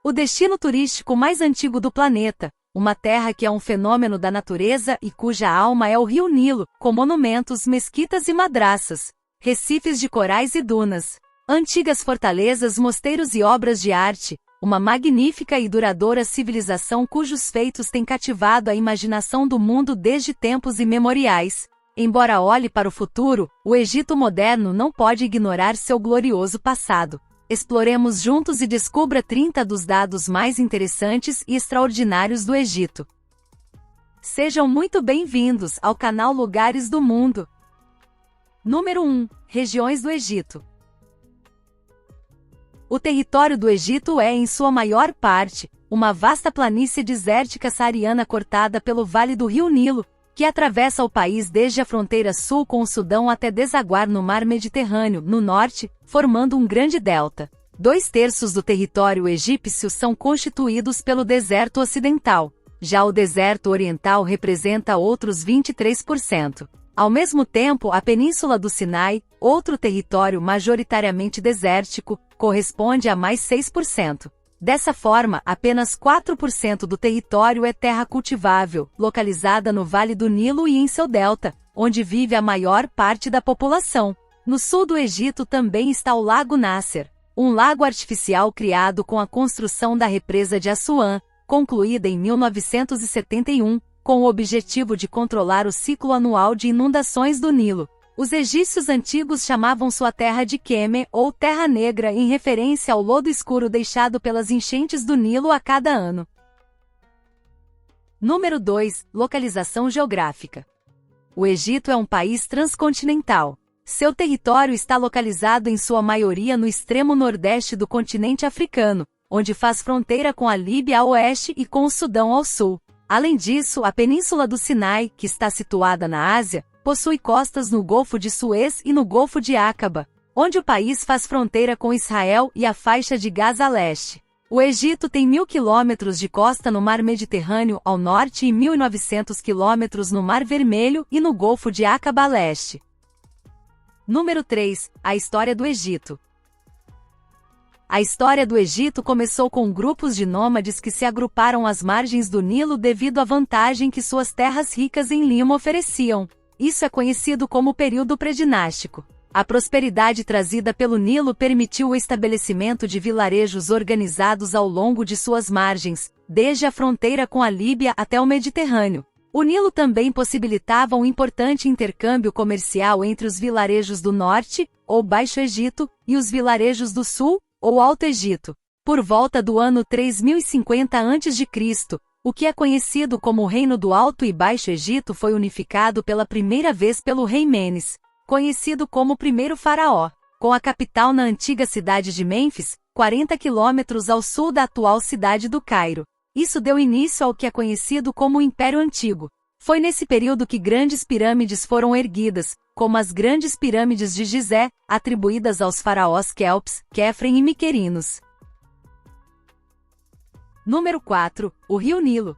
O destino turístico mais antigo do planeta, uma terra que é um fenômeno da natureza e cuja alma é o Rio Nilo, com monumentos, mesquitas e madraças, recifes de corais e dunas, antigas fortalezas, mosteiros e obras de arte, uma magnífica e duradoura civilização cujos feitos têm cativado a imaginação do mundo desde tempos imemoriais. Embora olhe para o futuro, o Egito moderno não pode ignorar seu glorioso passado. Exploremos juntos e descubra 30 dos dados mais interessantes e extraordinários do Egito. Sejam muito bem-vindos ao canal Lugares do Mundo. Número 1. Regiões do Egito. O território do Egito é, em sua maior parte, uma vasta planície desértica saariana cortada pelo Vale do Rio Nilo, que atravessa o país desde a fronteira sul com o Sudão até desaguar no Mar Mediterrâneo, no norte, formando um grande delta. 2/3 do território egípcio são constituídos pelo deserto ocidental. Já o deserto oriental representa outros 23%. Ao mesmo tempo, a Península do Sinai, outro território majoritariamente desértico, corresponde a mais 6%. Dessa forma, apenas 4% do território é terra cultivável, localizada no Vale do Nilo e em seu delta, onde vive a maior parte da população. No sul do Egito também está o Lago Nasser, um lago artificial criado com a construção da represa de Assuã, concluída em 1971, com o objetivo de controlar o ciclo anual de inundações do Nilo. Os egípcios antigos chamavam sua terra de Queme, ou Terra Negra, em referência ao lodo escuro deixado pelas enchentes do Nilo a cada ano. Número 2. Localização geográfica. O Egito é um país transcontinental. Seu território está localizado em sua maioria no extremo nordeste do continente africano, onde faz fronteira com a Líbia a oeste e com o Sudão ao sul. Além disso, a Península do Sinai, que está situada na Ásia, possui costas no Golfo de Suez e no Golfo de Aqaba, onde o país faz fronteira com Israel e a faixa de Gaza a leste. O Egito tem 1.000 quilômetros de costa no Mar Mediterrâneo ao norte e 1.900 quilômetros no Mar Vermelho e no Golfo de Aqaba a leste. Número 3. A história do Egito. A história do Egito começou com grupos de nômades que se agruparam às margens do Nilo devido à vantagem que suas terras ricas em limo ofereciam. Isso é conhecido como período pré-dinástico. A prosperidade trazida pelo Nilo permitiu o estabelecimento de vilarejos organizados ao longo de suas margens, desde a fronteira com a Líbia até o Mediterrâneo. O Nilo também possibilitava um importante intercâmbio comercial entre os vilarejos do norte, ou Baixo Egito, e os vilarejos do sul, ou Alto Egito. Por volta do ano 3050 a.C., o que é conhecido como o Reino do Alto e Baixo Egito foi unificado pela primeira vez pelo rei Menes, conhecido como o primeiro faraó, com a capital na antiga cidade de Mênfis, 40 quilômetros ao sul da atual cidade do Cairo. Isso deu início ao que é conhecido como o Império Antigo. Foi nesse período que grandes pirâmides foram erguidas, como as grandes pirâmides de Gizé, atribuídas aos faraós Kelps, Quefren e Miquerinos. Número 4. O Rio Nilo.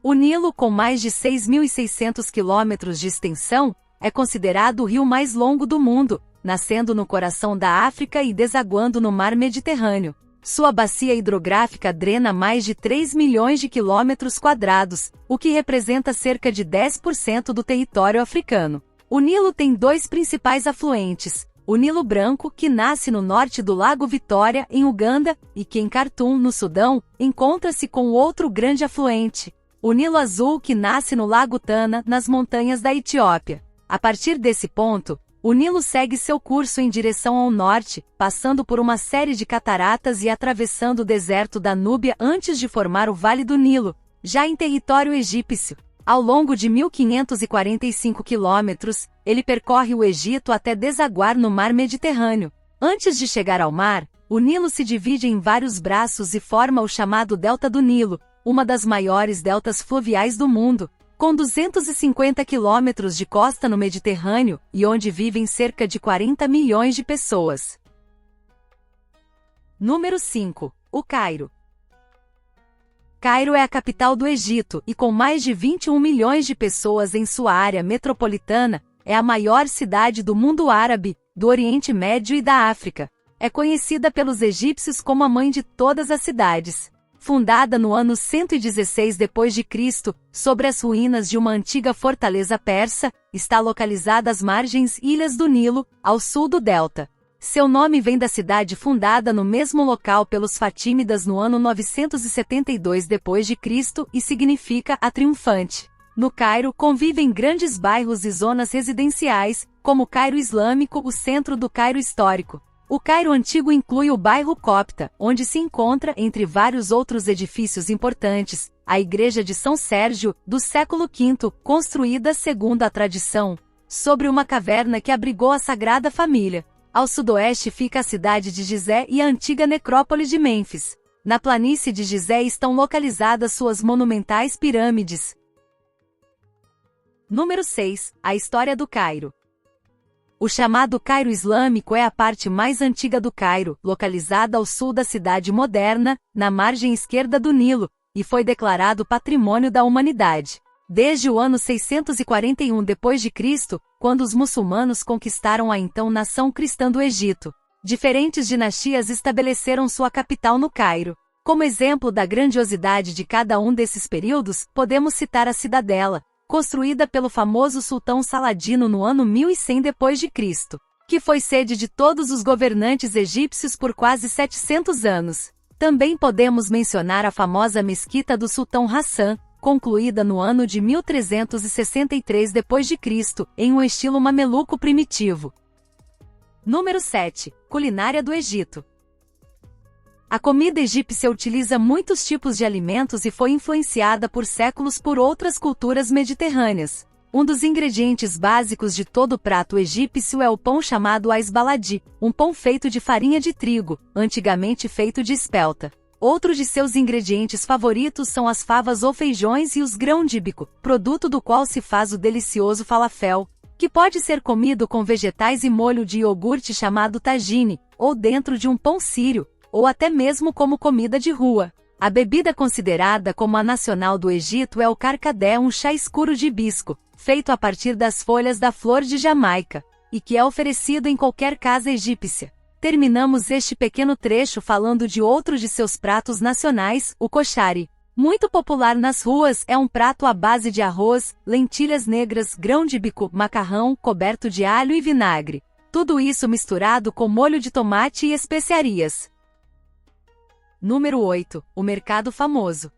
O Nilo, com mais de 6.600 quilômetros de extensão, é considerado o rio mais longo do mundo, nascendo no coração da África e desaguando no Mar Mediterrâneo. Sua bacia hidrográfica drena mais de 3 milhões de quilômetros quadrados, o que representa cerca de 10% do território africano. O Nilo tem dois principais afluentes: o Nilo Branco, que nasce no norte do Lago Vitória, em Uganda, e que em Khartoum, no Sudão, encontra-se com outro grande afluente, o Nilo Azul, que nasce no Lago Tana, nas montanhas da Etiópia. A partir desse ponto, o Nilo segue seu curso em direção ao norte, passando por uma série de cataratas e atravessando o deserto da Núbia antes de formar o Vale do Nilo, já em território egípcio. Ao longo de 1.545 quilômetros, ele percorre o Egito até desaguar no Mar Mediterrâneo. Antes de chegar ao mar, o Nilo se divide em vários braços e forma o chamado Delta do Nilo, uma das maiores deltas fluviais do mundo, com 250 quilômetros de costa no Mediterrâneo e onde vivem cerca de 40 milhões de pessoas. Número 5. O Cairo. Cairo é a capital do Egito e, com mais de 21 milhões de pessoas em sua área metropolitana, é a maior cidade do mundo árabe, do Oriente Médio e da África. É conhecida pelos egípcios como a mãe de todas as cidades. Fundada no ano 116 d.C., sobre as ruínas de uma antiga fortaleza persa, está localizada às margens ilhas do Nilo, ao sul do delta. Seu nome vem da cidade fundada no mesmo local pelos fatímidas no ano 972 d.C. e significa a triunfante. No Cairo convivem grandes bairros e zonas residenciais, como o Cairo Islâmico, o centro do Cairo histórico. O Cairo Antigo inclui o bairro Copta, onde se encontra, entre vários outros edifícios importantes, a Igreja de São Sérgio, do século V, construída segundo a tradição, sobre uma caverna que abrigou a Sagrada Família. Ao sudoeste fica a cidade de Gizé e a antiga necrópole de Mênfis. Na planície de Gizé estão localizadas suas monumentais pirâmides. Número 6. A história do Cairo. O chamado Cairo Islâmico é a parte mais antiga do Cairo, localizada ao sul da cidade moderna, na margem esquerda do Nilo, e foi declarado Patrimônio da Humanidade. Desde o ano 641 d.C., quando os muçulmanos conquistaram a então nação cristã do Egito, diferentes dinastias estabeleceram sua capital no Cairo. Como exemplo da grandiosidade de cada um desses períodos, podemos citar a Cidadela, construída pelo famoso sultão Saladino no ano 1100 d.C., que foi sede de todos os governantes egípcios por quase 700 anos. Também podemos mencionar a famosa mesquita do sultão Hassan, concluída no ano de 1363 d.C., em um estilo mameluco primitivo. Número 7. Culinária do Egito. A comida egípcia utiliza muitos tipos de alimentos e foi influenciada por séculos por outras culturas mediterrâneas. Um dos ingredientes básicos de todo prato egípcio é o pão chamado ais-baladi, um pão feito de farinha de trigo, antigamente feito de espelta. Outro de seus ingredientes favoritos são as favas ou feijões e os grão-díbico, produto do qual se faz o delicioso falafel, que pode ser comido com vegetais e molho de iogurte chamado tagine, ou dentro de um pão sírio, ou até mesmo como comida de rua. A bebida considerada como a nacional do Egito é o carcadé, um chá escuro de hibisco, feito a partir das folhas da flor de Jamaica, e que é oferecido em qualquer casa egípcia. Terminamos este pequeno trecho falando de outro de seus pratos nacionais, o koshari. Muito popular nas ruas, é um prato à base de arroz, lentilhas negras, grão-díbico, macarrão, coberto de alho e vinagre. Tudo isso misturado com molho de tomate e especiarias. Número 8. O Mercado Famoso.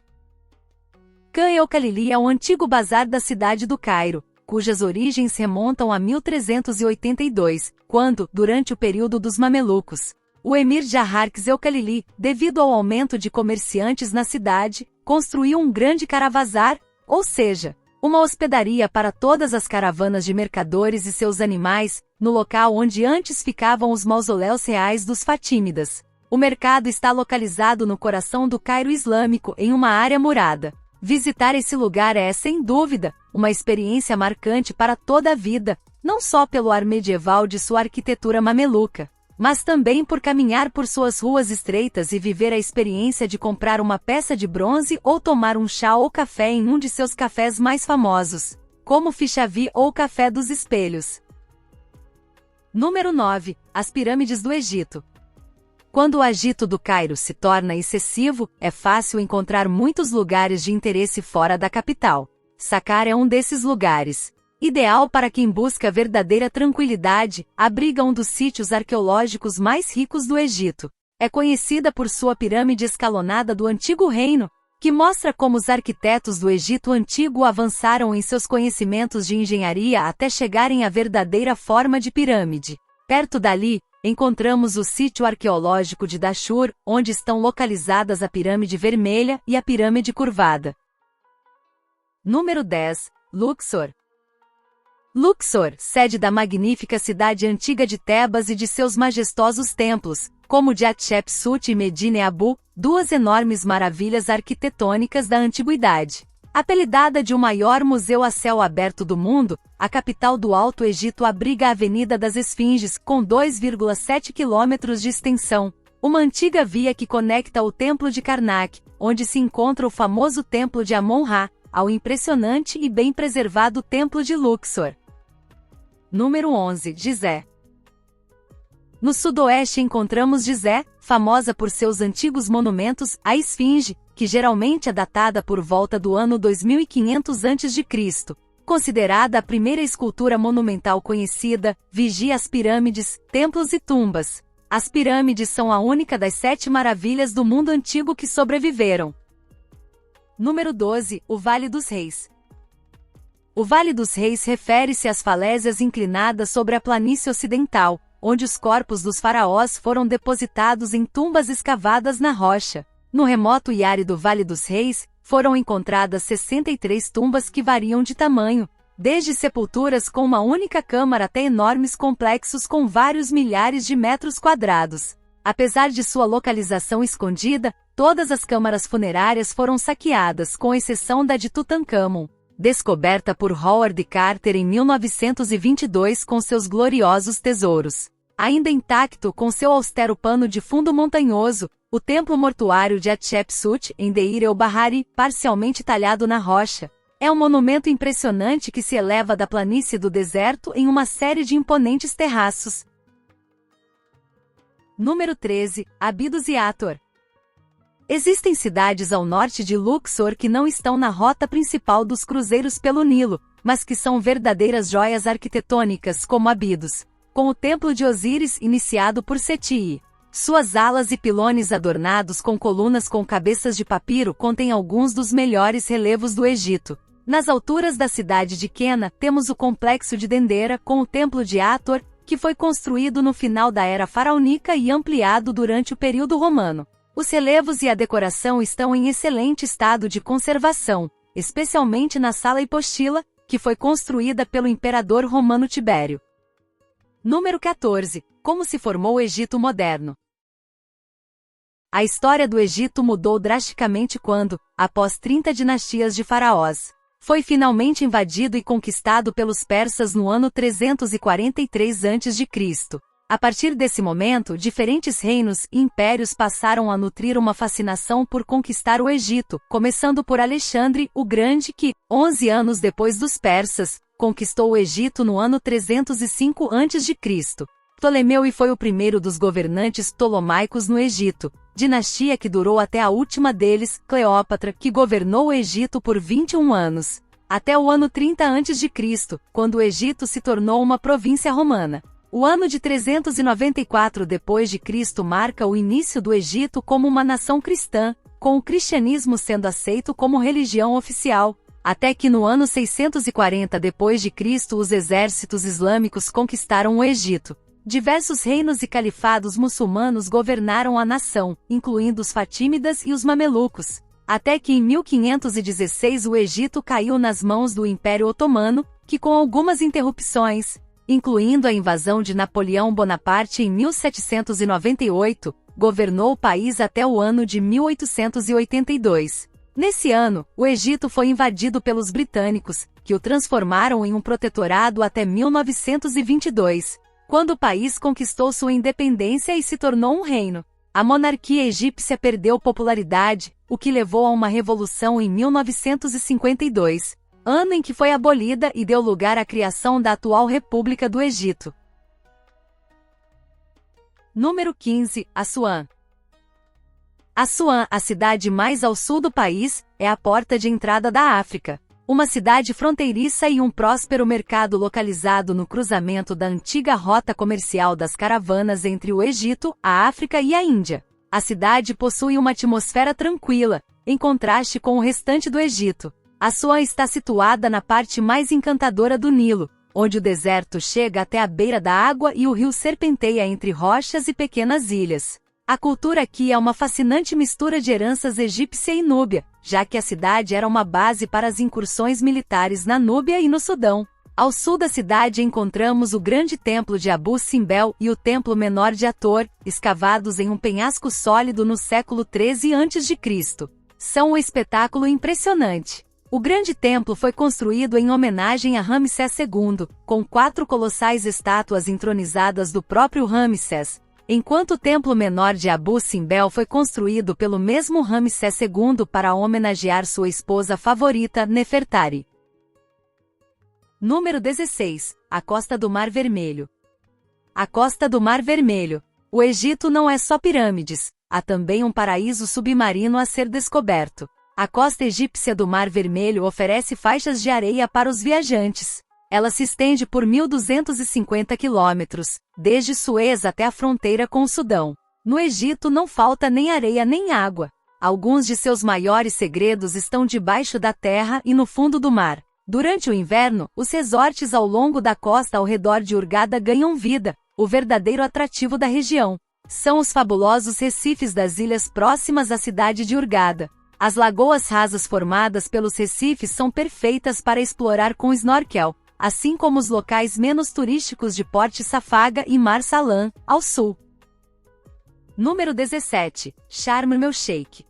Khan el-Khalili é um antigo bazar da cidade do Cairo, cujas origens remontam a 1382, quando, durante o período dos Mamelucos, o emir Jaharques el-Khalili, devido ao aumento de comerciantes na cidade, construiu um grande caravazar, ou seja, uma hospedaria para todas as caravanas de mercadores e seus animais, no local onde antes ficavam os mausoléus reais dos Fatímidas. O mercado está localizado no coração do Cairo Islâmico, em uma área murada. Visitar esse lugar é, sem dúvida, uma experiência marcante para toda a vida, não só pelo ar medieval de sua arquitetura mameluca, mas também por caminhar por suas ruas estreitas e viver a experiência de comprar uma peça de bronze ou tomar um chá ou café em um de seus cafés mais famosos, como o Fishavi ou o Café dos Espelhos. Número 9. As Pirâmides do Egito. Quando o agito do Cairo se torna excessivo, é fácil encontrar muitos lugares de interesse fora da capital. Saqqara é um desses lugares. Ideal para quem busca verdadeira tranquilidade, abriga um dos sítios arqueológicos mais ricos do Egito. É conhecida por sua pirâmide escalonada do Antigo Reino, que mostra como os arquitetos do Egito Antigo avançaram em seus conhecimentos de engenharia até chegarem à verdadeira forma de pirâmide. Perto dali, encontramos o sítio arqueológico de Dashur, onde estão localizadas a Pirâmide Vermelha e a Pirâmide Curvada. Número 10. Luxor. Luxor, sede da magnífica cidade antiga de Tebas e de seus majestosos templos, como de Hatshepsut e Medine Abu, duas enormes maravilhas arquitetônicas da antiguidade. Apelidada de o maior museu a céu aberto do mundo, a capital do Alto Egito abriga a Avenida das Esfinges, com 2,7 quilômetros de extensão, uma antiga via que conecta o Templo de Karnak, onde se encontra o famoso Templo de Amon-Ra, ao impressionante e bem preservado Templo de Luxor. Número 11. Gizé. No sudoeste encontramos Gizé, famosa por seus antigos monumentos, a Esfinge, que geralmente é datada por volta do ano 2500 a.C., considerada a primeira escultura monumental conhecida, vigia as pirâmides, templos e tumbas. As pirâmides são a única das 7 maravilhas do mundo antigo que sobreviveram. Número 12. O Vale dos Reis. O Vale dos Reis refere-se às falésias inclinadas sobre a planície ocidental, onde os corpos dos faraós foram depositados em tumbas escavadas na rocha. No remoto e árido Vale dos Reis, foram encontradas 63 tumbas que variam de tamanho, desde sepulturas com uma única câmara até enormes complexos com vários milhares de metros quadrados. Apesar de sua localização escondida, todas as câmaras funerárias foram saqueadas, com exceção da de Tutancâmon, descoberta por Howard Carter em 1922 com seus gloriosos tesouros. Ainda intacto com seu austero pano de fundo montanhoso, o templo mortuário de Hatshepsut, em Deir el-Bahari, parcialmente talhado na rocha, é um monumento impressionante que se eleva da planície do deserto em uma série de imponentes terraços. Número 13. Abidos e Hathor. Existem cidades ao norte de Luxor que não estão na rota principal dos cruzeiros pelo Nilo, mas que são verdadeiras joias arquitetônicas como Abidos, com o templo de Osíris iniciado por Seti. Suas alas e pilones adornados com colunas com cabeças de papiro contêm alguns dos melhores relevos do Egito. Nas alturas da cidade de Qena, temos o complexo de Dendera com o templo de Hathor, que foi construído no final da era faraônica e ampliado durante o período romano. Os relevos e a decoração estão em excelente estado de conservação, especialmente na sala hipostila, que foi construída pelo imperador romano Tibério. Número 14. Como se formou o Egito moderno. A história do Egito mudou drasticamente quando, após 30 dinastias de faraós, foi finalmente invadido e conquistado pelos persas no ano 343 a.C. A partir desse momento, diferentes reinos e impérios passaram a nutrir uma fascinação por conquistar o Egito, começando por Alexandre o Grande que, 11 anos depois dos persas, conquistou o Egito no ano 305 a.C. Ptolomeu foi o primeiro dos governantes ptolomaicos no Egito, dinastia que durou até a última deles, Cleópatra, que governou o Egito por 21 anos, até o ano 30 a.C., quando o Egito se tornou uma província romana. O ano de 394 d.C. marca o início do Egito como uma nação cristã, com o cristianismo sendo aceito como religião oficial, até que no ano 640 d.C. os exércitos islâmicos conquistaram o Egito. Diversos reinos e califados muçulmanos governaram a nação, incluindo os Fatímidas e os Mamelucos, até que em 1516 o Egito caiu nas mãos do Império Otomano, que com algumas interrupções, incluindo a invasão de Napoleão Bonaparte em 1798, governou o país até o ano de 1882. Nesse ano, o Egito foi invadido pelos britânicos, que o transformaram em um protetorado até 1922. Quando o país conquistou sua independência e se tornou um reino, a monarquia egípcia perdeu popularidade, o que levou a uma revolução em 1952, ano em que foi abolida e deu lugar à criação da atual República do Egito. Número 15. Assuã. Assuã, a cidade mais ao sul do país, é a porta de entrada da África. Uma cidade fronteiriça e um próspero mercado localizado no cruzamento da antiga rota comercial das caravanas entre o Egito, a África e a Índia. A cidade possui uma atmosfera tranquila, em contraste com o restante do Egito. Assuã está situada na parte mais encantadora do Nilo, onde o deserto chega até a beira da água e o rio serpenteia entre rochas e pequenas ilhas. A cultura aqui é uma fascinante mistura de heranças egípcia e núbia, já que a cidade era uma base para as incursões militares na Núbia e no Sudão. Ao sul da cidade encontramos o grande templo de Abu Simbel e o templo menor de Hathor, escavados em um penhasco sólido no século 13 a.C. São um espetáculo impressionante. O grande templo foi construído em homenagem a Ramsés II, com 4 colossais estátuas entronizadas do próprio Ramsés, enquanto o templo menor de Abu Simbel foi construído pelo mesmo Ramsés II para homenagear sua esposa favorita, Nefertari. Número 16. A costa do Mar Vermelho. A costa do Mar Vermelho. O Egito não é só pirâmides, há também um paraíso submarino a ser descoberto. A costa egípcia do Mar Vermelho oferece faixas de areia para os viajantes. Ela se estende por 1.250 quilômetros, desde Suez até a fronteira com o Sudão. No Egito não falta nem areia nem água. Alguns de seus maiores segredos estão debaixo da terra e no fundo do mar. Durante o inverno, os resorts ao longo da costa ao redor de Hurghada ganham vida, o verdadeiro atrativo da região. São os fabulosos recifes das ilhas próximas à cidade de Hurghada. As lagoas rasas formadas pelos recifes são perfeitas para explorar com snorkel, assim como os locais menos turísticos de Port Safaga e Mar Salam, ao sul. Número 17. Sharm el-Sheikh.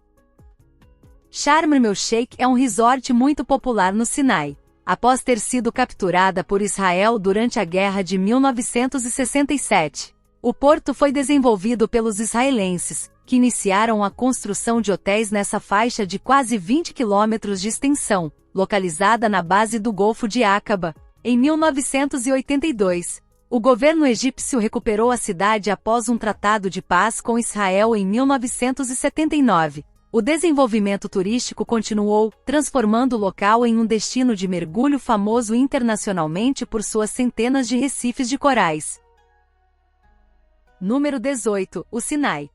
Sharm el-Sheikh é um resort muito popular no Sinai. Após ter sido capturada por Israel durante a Guerra de 1967, o porto foi desenvolvido pelos israelenses, que iniciaram a construção de hotéis nessa faixa de quase 20 quilômetros de extensão, localizada na base do Golfo de Aqaba. Em 1982, o governo egípcio recuperou a cidade após um tratado de paz com Israel em 1979. O desenvolvimento turístico continuou, transformando o local em um destino de mergulho famoso internacionalmente por suas centenas de recifes de corais. Número 18. O Sinai.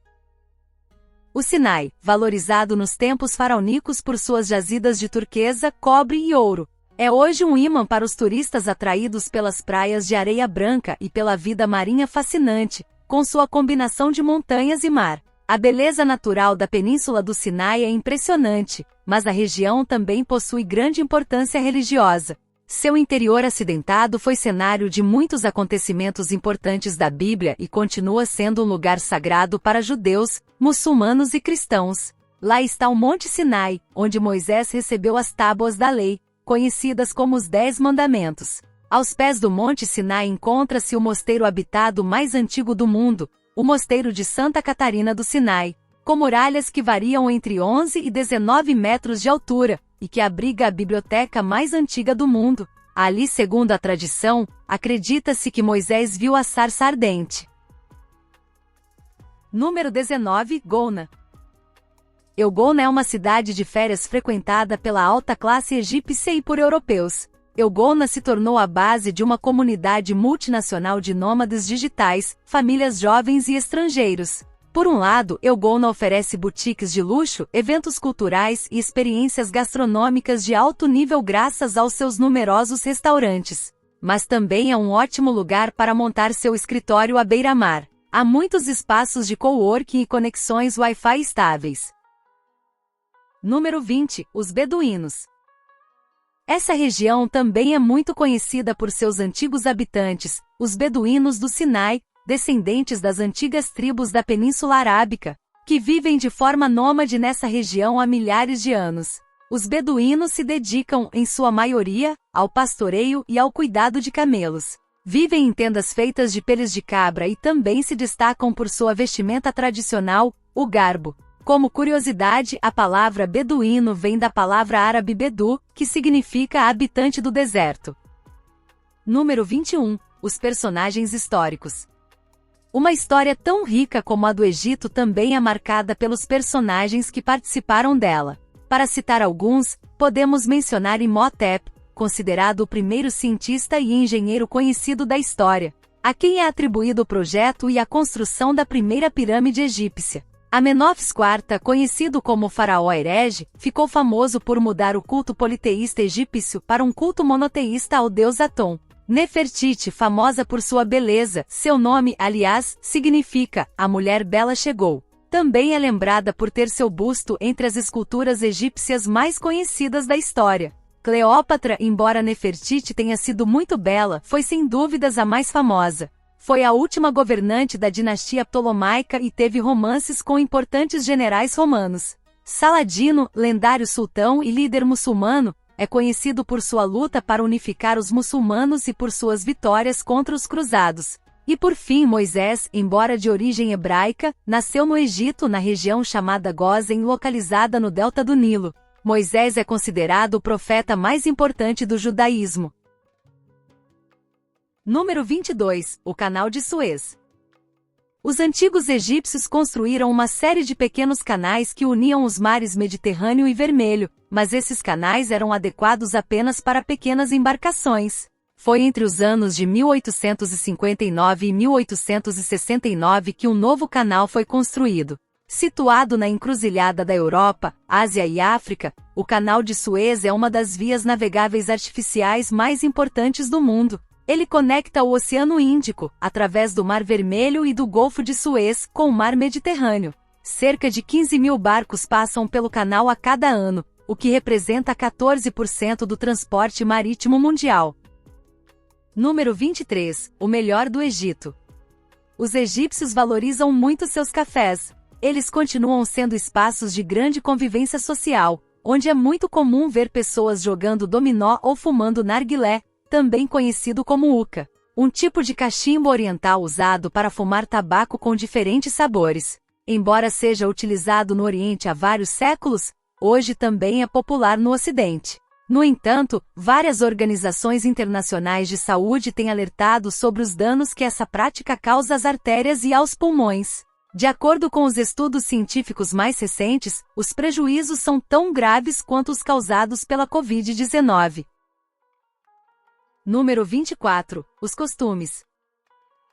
O Sinai, valorizado nos tempos faraônicos por suas jazidas de turquesa, cobre e ouro, é hoje um imã para os turistas atraídos pelas praias de areia branca e pela vida marinha fascinante, com sua combinação de montanhas e mar. A beleza natural da península do Sinai é impressionante, mas a região também possui grande importância religiosa. Seu interior acidentado foi cenário de muitos acontecimentos importantes da Bíblia e continua sendo um lugar sagrado para judeus, muçulmanos e cristãos. Lá está o Monte Sinai, onde Moisés recebeu as tábuas da lei, conhecidas como os 10 Mandamentos. Aos pés do Monte Sinai encontra-se o mosteiro habitado mais antigo do mundo, o Mosteiro de Santa Catarina do Sinai, com muralhas que variam entre 11 e 19 metros de altura, e que abriga a biblioteca mais antiga do mundo. Ali, segundo a tradição, acredita-se que Moisés viu a sarça ardente. Número 19. Gouna. Elgouna é uma cidade de férias frequentada pela alta classe egípcia e por europeus. Elgouna se tornou a base de uma comunidade multinacional de nômades digitais, famílias jovens e estrangeiros. Por um lado, Elgouna oferece boutiques de luxo, eventos culturais e experiências gastronômicas de alto nível graças aos seus numerosos restaurantes. Mas também é um ótimo lugar para montar seu escritório à beira-mar. Há muitos espaços de coworking e conexões Wi-Fi estáveis. Número 20. Os beduínos. Essa região também é muito conhecida por seus antigos habitantes, os beduínos do Sinai, descendentes das antigas tribos da Península Arábica, que vivem de forma nômade nessa região há milhares de anos. Os beduínos se dedicam, em sua maioria, ao pastoreio e ao cuidado de camelos. Vivem em tendas feitas de peles de cabra e também se destacam por sua vestimenta tradicional, o garbo. Como curiosidade, a palavra beduíno vem da palavra árabe bedu, que significa habitante do deserto. Número 21. Os personagens históricos. Uma história tão rica como a do Egito também é marcada pelos personagens que participaram dela. Para citar alguns, podemos mencionar Imhotep, considerado o primeiro cientista e engenheiro conhecido da história, a quem é atribuído o projeto e a construção da primeira pirâmide egípcia. Amenófis IV, conhecido como faraó herege, ficou famoso por mudar o culto politeísta egípcio para um culto monoteísta ao deus Atom. Nefertiti, famosa por sua beleza, seu nome, aliás, significa "a mulher bela chegou". Também é lembrada por ter seu busto entre as esculturas egípcias mais conhecidas da história. Cleópatra, embora Nefertiti tenha sido muito bela, foi sem dúvidas a mais famosa. Foi a última governante da dinastia ptolomaica e teve romances com importantes generais romanos. Saladino, lendário sultão e líder muçulmano, é conhecido por sua luta para unificar os muçulmanos e por suas vitórias contra os cruzados. E por fim, Moisés, embora de origem hebraica, nasceu no Egito, na região chamada Gósen, localizada no delta do Nilo. Moisés é considerado o profeta mais importante do judaísmo. Número 22. O Canal de Suez. Os antigos egípcios construíram uma série de pequenos canais que uniam os mares Mediterrâneo e Vermelho, mas esses canais eram adequados apenas para pequenas embarcações. Foi entre os anos de 1859 e 1869 que um novo canal foi construído. Situado na encruzilhada da Europa, Ásia e África, o Canal de Suez é uma das vias navegáveis artificiais mais importantes do mundo. Ele conecta o Oceano Índico, através do Mar Vermelho e do Golfo de Suez, com o Mar Mediterrâneo. Cerca de 15 mil barcos passam pelo canal a cada ano, o que representa 14% do transporte marítimo mundial. Número 23. O melhor do Egito. Os egípcios valorizam muito seus cafés. Eles continuam sendo espaços de grande convivência social, onde é muito comum ver pessoas jogando dominó ou fumando narguilé, também conhecido como hookah, um tipo de cachimbo oriental usado para fumar tabaco com diferentes sabores. Embora seja utilizado no Oriente há vários séculos, hoje também é popular no Ocidente. No entanto, várias organizações internacionais de saúde têm alertado sobre os danos que essa prática causa às artérias e aos pulmões. De acordo com os estudos científicos mais recentes, os prejuízos são tão graves quanto os causados pela Covid-19. Número 24. Os costumes.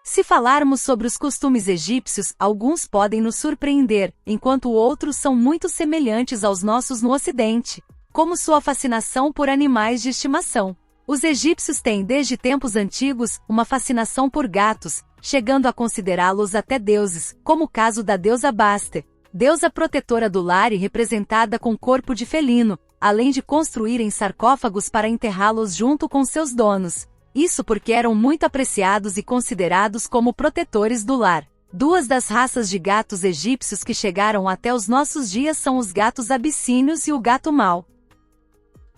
Se falarmos sobre os costumes egípcios, alguns podem nos surpreender, enquanto outros são muito semelhantes aos nossos no Ocidente, como sua fascinação por animais de estimação. Os egípcios têm desde tempos antigos uma fascinação por gatos, chegando a considerá-los até deuses, como o caso da deusa Bastet, deusa protetora do lar e representada com corpo de felino, além de construírem sarcófagos para enterrá-los junto com seus donos. Isso porque eram muito apreciados e considerados como protetores do lar. Duas das raças de gatos egípcios que chegaram até os nossos dias são os gatos abissínios e o gato mau.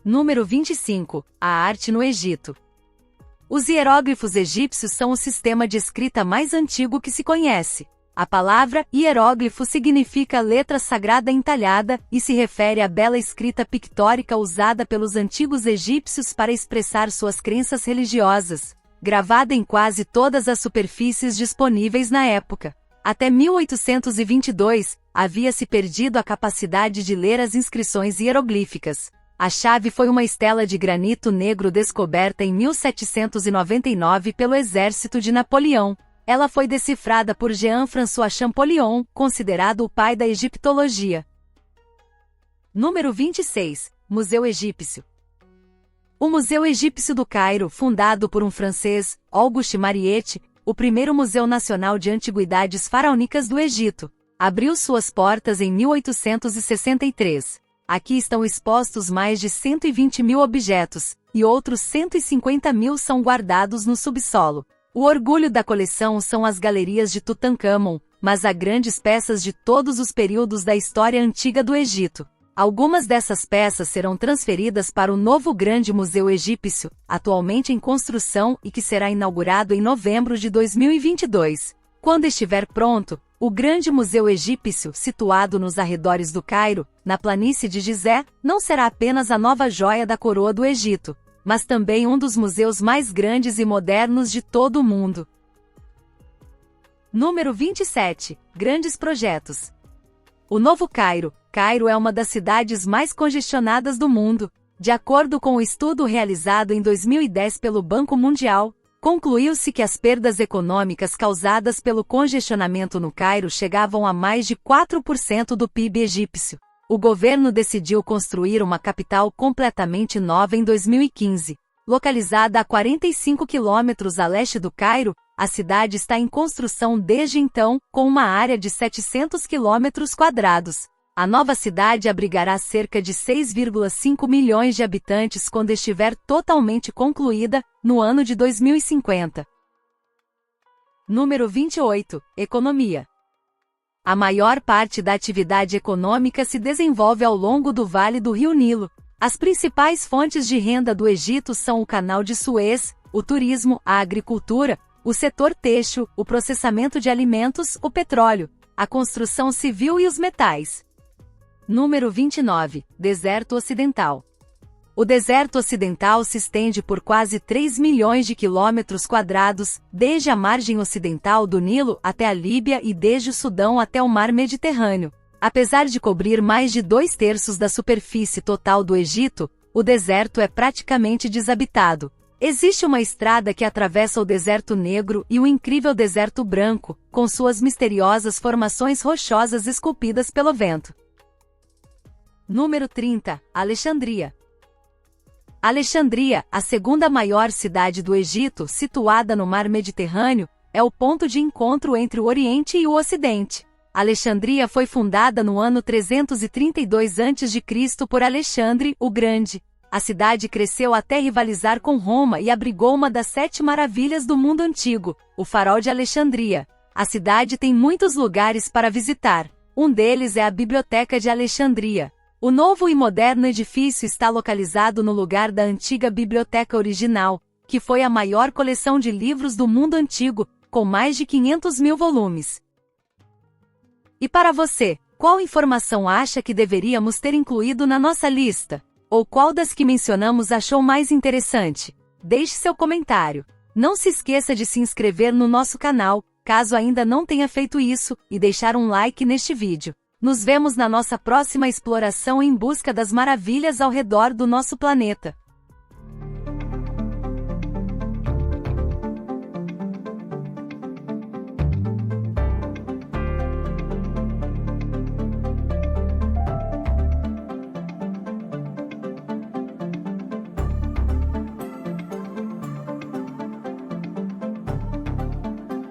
Número 25. A arte no Egito. Os hieróglifos egípcios são o sistema de escrita mais antigo que se conhece. A palavra hieróglifo significa letra sagrada entalhada e se refere à bela escrita pictórica usada pelos antigos egípcios para expressar suas crenças religiosas, gravada em quase todas as superfícies disponíveis na época. Até 1822, havia se perdido a capacidade de ler as inscrições hieroglíficas. A chave foi uma estela de granito negro descoberta em 1799 pelo exército de Napoleão. Ela foi decifrada por Jean-François Champollion, considerado o pai da egiptologia. Número 26. Museu Egípcio. O Museu Egípcio do Cairo, fundado por um francês, Auguste Mariette, o primeiro museu nacional de antiguidades faraônicas do Egito, abriu suas portas em 1863. Aqui estão expostos mais de 120 mil objetos, e outros 150 mil são guardados no subsolo. O orgulho da coleção são as galerias de Tutancâmon, mas há grandes peças de todos os períodos da história antiga do Egito. Algumas dessas peças serão transferidas para o novo Grande Museu Egípcio, atualmente em construção e que será inaugurado em novembro de 2022. Quando estiver pronto, o Grande Museu Egípcio, situado nos arredores do Cairo, na planície de Gizé, não será apenas a nova joia da coroa do Egito, mas também um dos museus mais grandes e modernos de todo o mundo. Número 27. Grandes projetos. O Novo Cairo. Cairo é uma das cidades mais congestionadas do mundo. De acordo com o estudo realizado em 2010 pelo Banco Mundial, concluiu-se que as perdas econômicas causadas pelo congestionamento no Cairo chegavam a mais de 4% do PIB egípcio. O governo decidiu construir uma capital completamente nova em 2015. Localizada a 45 quilômetros a leste do Cairo, a cidade está em construção desde então, com uma área de 700 quilômetros quadrados. A nova cidade abrigará cerca de 6,5 milhões de habitantes quando estiver totalmente concluída, no ano de 2050. Número 28. Economia. A maior parte da atividade econômica se desenvolve ao longo do Vale do Rio Nilo. As principais fontes de renda do Egito são o Canal de Suez, o turismo, a agricultura, o setor têxtil, o processamento de alimentos, o petróleo, a construção civil e os metais. Número 29. Deserto Ocidental. O deserto ocidental se estende por quase 3 milhões de quilômetros quadrados, desde a margem ocidental do Nilo até a Líbia e desde o Sudão até o Mar Mediterrâneo. Apesar de cobrir mais de 2/3 da superfície total do Egito, o deserto é praticamente desabitado. Existe uma estrada que atravessa o Deserto Negro e o incrível Deserto Branco, com suas misteriosas formações rochosas esculpidas pelo vento. Número 30. Alexandria. Alexandria, a segunda maior cidade do Egito, situada no Mar Mediterrâneo, é o ponto de encontro entre o Oriente e o Ocidente. Alexandria foi fundada no ano 332 a.C. por Alexandre o Grande. A cidade cresceu até rivalizar com Roma e abrigou uma das 7 maravilhas do mundo antigo, o Farol de Alexandria. A cidade tem muitos lugares para visitar. Um deles é a Biblioteca de Alexandria. O novo e moderno edifício está localizado no lugar da antiga biblioteca original, que foi a maior coleção de livros do mundo antigo, com mais de 500 mil volumes. E para você, qual informação acha que deveríamos ter incluído na nossa lista? Ou qual das que mencionamos achou mais interessante? Deixe seu comentário. Não se esqueça de se inscrever no nosso canal, caso ainda não tenha feito isso, e deixar um like neste vídeo. Nos vemos na nossa próxima exploração em busca das maravilhas ao redor do nosso planeta.